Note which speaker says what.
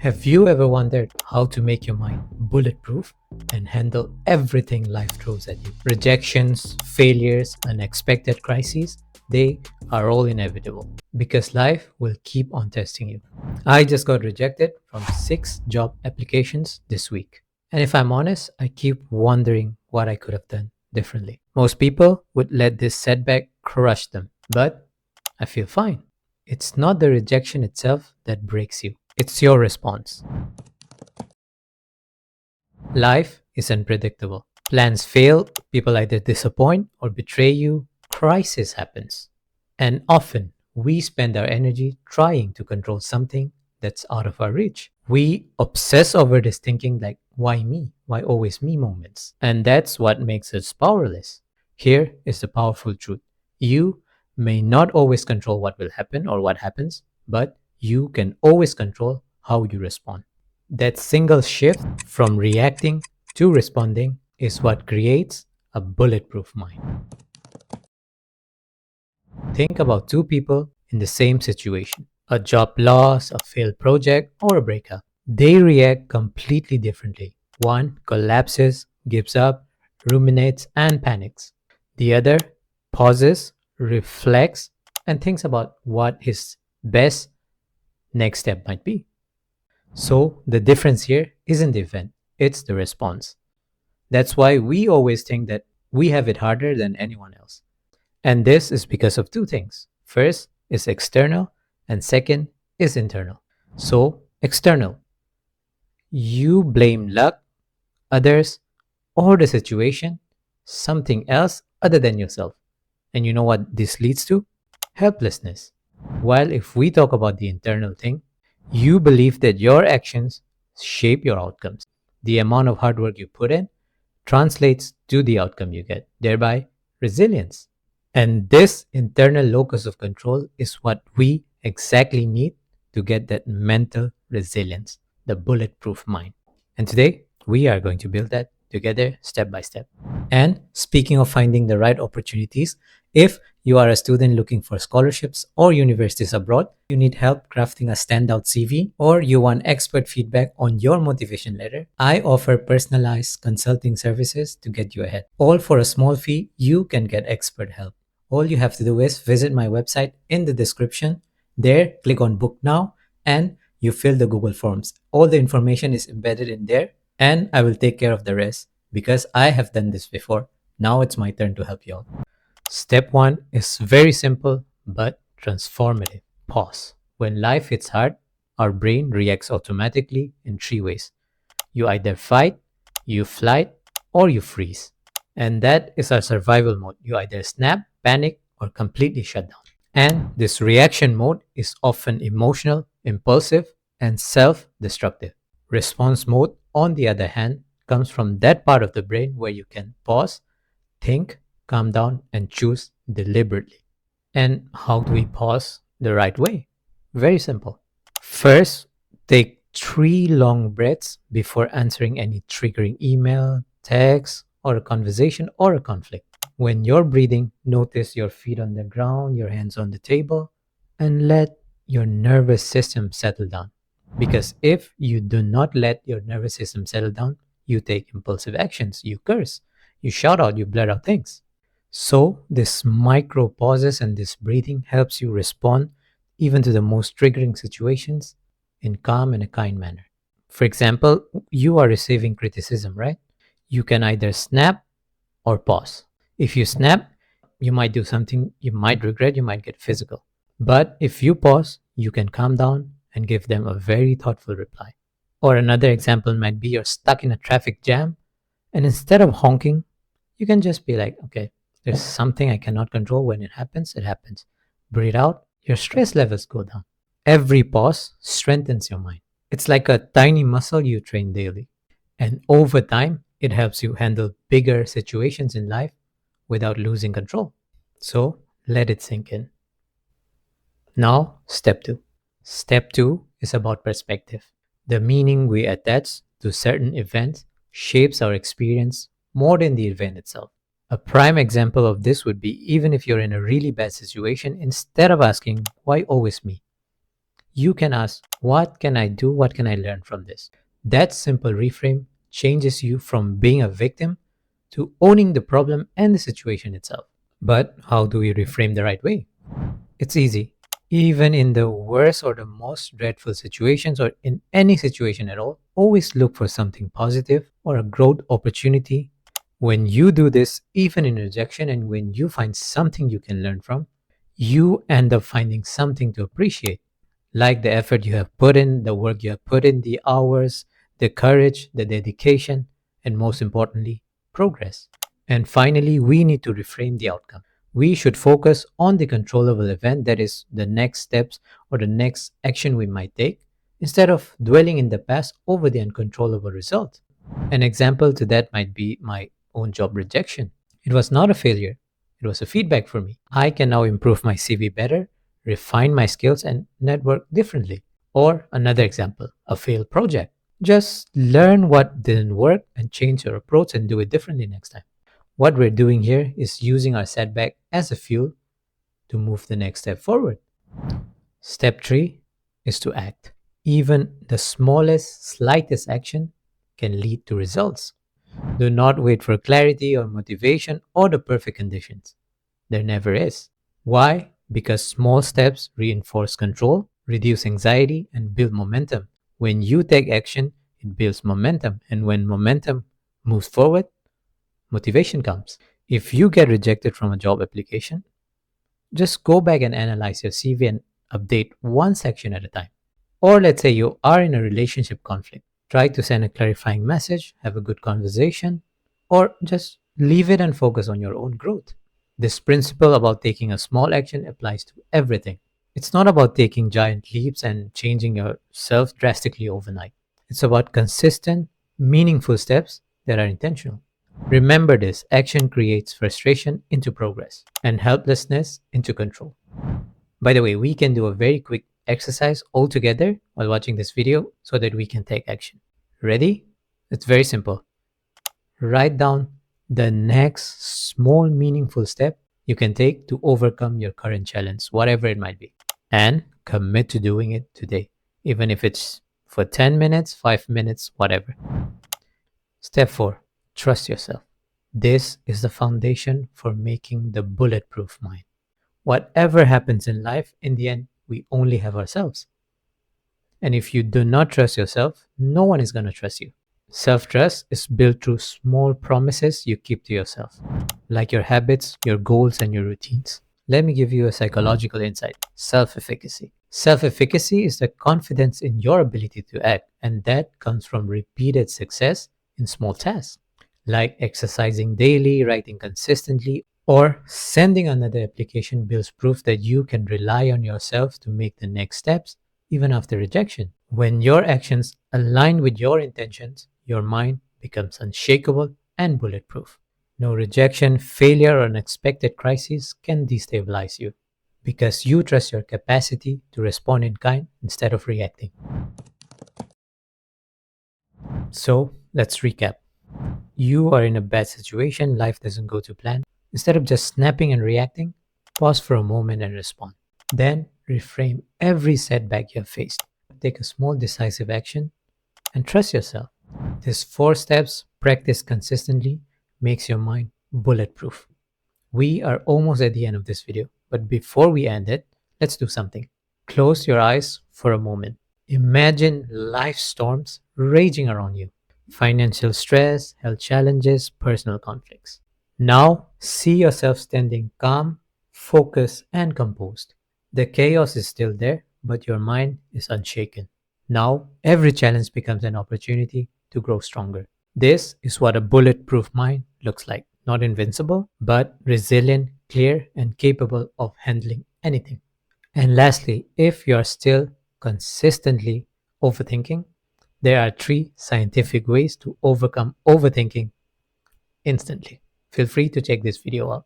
Speaker 1: Have you ever wondered how to make your mind bulletproof and handle everything life throws at you? Rejections, failures, unexpected crises, they are all inevitable because life will keep on testing you. I just got rejected from 6 job applications this week. And if I'm honest, I keep wondering what I could have done differently. Most people would let this setback crush them, but I feel fine. It's not the rejection itself that breaks you, it's your response. Life is unpredictable. Plans fail, people either disappoint or betray you, crisis happens. And often we spend our energy trying to control something that's out of our reach. We obsess over this thinking like, why me? Why always me moments? And that's what makes us powerless. Here is the powerful truth. You may not always control what will happen or what happens, but you can always control how you respond. That single shift from reacting to responding is what creates a bulletproof mind. Think about two people in the same situation, a job loss, a failed project, or a breakup. They react completely differently. One collapses, gives up, ruminates, and panics. The other pauses, reflects, and thinks about what his best next step might be. So the difference here isn't the event, it's the response. That's why we always think that we have it harder than anyone else. And this is because of two things. First is external, and second is internal. So, external, you blame luck, others, or the situation, something else other than yourself. And you know what this leads to? Helplessness. While if we talk about the internal thing, you believe that your actions shape your outcomes. The amount of hard work you put in translates to the outcome you get, thereby resilience. And this internal locus of control is what we exactly need to get that mental resilience, the bulletproof mind. And today, we are going to build that together step by step. And speaking of finding the right opportunities, if you are a student looking for scholarships or universities abroad, you need help crafting a standout CV, or you want expert feedback on your motivation letter, I offer personalized consulting services to get you ahead. All for a small fee, you can get expert help. All you have to do is visit my website in the description. There, click on book now and you fill the Google Forms. All the information is embedded in there and I will take care of the rest because I have done this before. Now it's my turn to help you out. Step 1 is very simple but transformative. Pause. When life hits hard, our brain reacts automatically in 3 ways. You either fight, you flight, or you freeze. And that is our survival mode. You either snap, panic, or completely shut down. And this reaction mode is often emotional, impulsive, and self destructive. Response mode, on the other hand, comes from that part of the brain where you can pause, think, calm down, and choose deliberately. And how do we pause the right way? Very simple. First, take 3 long breaths before answering any triggering email, text, or a conversation or a conflict. When you're breathing, notice your feet on the ground, your hands on the table, and let your nervous system settle down. Because if you do not let your nervous system settle down, you take impulsive actions, you curse, you shout out, you blurt out things. So, this micro pauses and this breathing helps you respond even to the most triggering situations in calm and a kind manner. For example, you are receiving criticism, right? You can either snap or pause. If you snap, you might do something you might regret, you might get physical. But if you pause, you can calm down and give them a very thoughtful reply. Or another example might be you're stuck in a traffic jam, and instead of honking, you can just be like, okay, there's something I cannot control. When it happens, it happens. Breathe out, your stress levels go down. Every pause strengthens your mind. It's like a tiny muscle you train daily. And over time, it helps you handle bigger situations in life without losing control. So let it sink in. Now, step 2. Step 2 is about perspective. The meaning we attach to certain events shapes our experience more than the event itself. A prime example of this would be even if you're in a really bad situation, instead of asking, why always me? you can ask, what can I do? What can I learn from this? That simple reframe changes you from being a victim to owning the problem and the situation itself. But how do we reframe the right way? It's easy. Even in the worst or the most dreadful situations, or in any situation at all, always look for something positive or a growth opportunity. When you do this, even in rejection, and when you find something you can learn from, you end up finding something to appreciate, like the effort you have put in, the work you have put in, the hours, the courage, the dedication, and most importantly, progress. And finally, we need to reframe the outcome. We should focus on the controllable event, that is, the next steps or the next action we might take, instead of dwelling in the past over the uncontrollable result. An example to that might be my own job rejection. It was not a failure, it was a feedback for me. I can now improve my CV better, refine my skills, and network differently. Or another example, a failed project. Just learn what didn't work and change your approach and do it differently next time. What we're doing here is using our setback as a fuel to move the next step forward. Step 3 is to act. Even the smallest, slightest action can lead to results. Do not wait for clarity or motivation or the perfect conditions. There never is. Why? Because small steps reinforce control, reduce anxiety, and build momentum. When you take action, it builds momentum. And when momentum moves forward, motivation comes. If you get rejected from a job application, just go back and analyze your CV and update one section at a time. Or let's say you are in a relationship conflict. Try to send a clarifying message, have a good conversation, or just leave it and focus on your own growth. This principle about taking a small action applies to everything. It's not about taking giant leaps and changing yourself drastically overnight. It's about consistent, meaningful steps that are intentional. Remember this: action creates frustration into progress and helplessness into control. By the way, we can do a very quick exercise all together while watching this video so that we can take action. Ready? It's very simple. Write down the next small meaningful step you can take to overcome your current challenge, whatever it might be, and commit to doing it today, even if it's for 10 minutes, 5 minutes, whatever. Step 4, trust yourself. This is the foundation for making the bulletproof mind. Whatever happens in life, in the end, we only have ourselves. And if you do not trust yourself, no one is going to trust you. Self trust is built through small promises you keep to yourself, like your habits, your goals, and your routines. Let me give you a psychological insight: self efficacy. Self efficacy is the confidence in your ability to act, and that comes from repeated success in small tasks, like exercising daily, writing consistently, or sending another application builds proof that you can rely on yourself to make the next steps even after rejection. When your actions align with your intentions, your mind becomes unshakable and bulletproof. No rejection, failure, or unexpected crisis can destabilize you because you trust your capacity to respond in kind instead of reacting. So let's recap. You are in a bad situation, life doesn't go to plan. Instead of just snapping and reacting, pause for a moment and respond. Then reframe every setback you have faced. Take a small decisive action and trust yourself. These 4 steps, practiced consistently, makes your mind bulletproof. We are almost at the end of this video, but before we end it, let's do something. Close your eyes for a moment. Imagine life storms raging around you: financial stress, health challenges, personal conflicts. Now, see yourself standing calm, focused, and composed. The chaos is still there, but your mind is unshaken. Now, every challenge becomes an opportunity to grow stronger. This is what a bulletproof mind looks like. Not invincible, but resilient, clear, and capable of handling anything. And lastly, if you're still consistently overthinking, there are 3 scientific ways to overcome overthinking instantly. Feel free to check this video out.